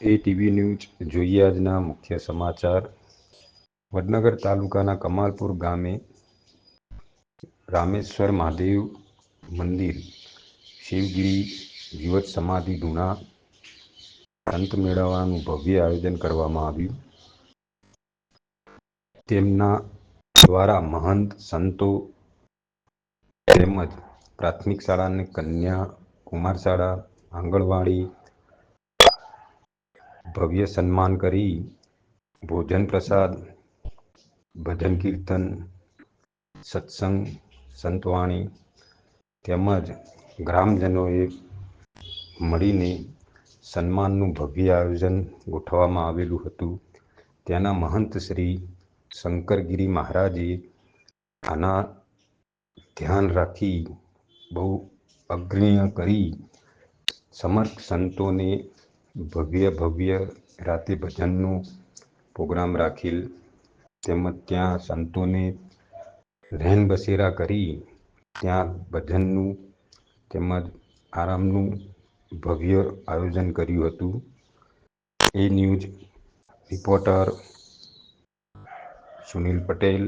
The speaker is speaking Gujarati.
એટીવી ન્યૂઝ જોઈએ આજના મુખ્ય સમાચાર। વડનગર તાલુકાના કમાલપુર ગામે રામેશ્વર મહાદેવ મંદિર શિવગીરી જીવત સમાધિ ગુણા સંત મેળવવાનું ભવ્ય આયોજન કરવામાં આવ્યું। તેમના દ્વારા મહંત સંતો તેમજ પ્રાથમિક શાળા અને કન્યા કુમાર શાળા આંગણવાડી ભવ્ય સન્માન કરી ભોજન પ્રસાદ ભજન કીર્તન સત્સંગ સંતવાણી તેમજ ગ્રામજનોએ મળીને સન્માનનું ભવ્ય આયોજન ગોઠવવામાં આવેલું હતું। ત્યાંના મહંત શ્રી શંકરગીરી મહારાજે આના ધ્યાન રાખી બહુ અગ્રણી કરી સમર્થ સંતોને ભવ્ય રાતે ભજનનું પ્રોગ્રામ રાખેલ તેમજ ત્યાં સંતોને રહેન બસેરા કરી ત્યાં ભજનનું તેમજ આરામનું ભવ્ય આયોજન કર્યું હતું। એ ન્યૂઝ રિપોર્ટર સુનિલ પટેલ।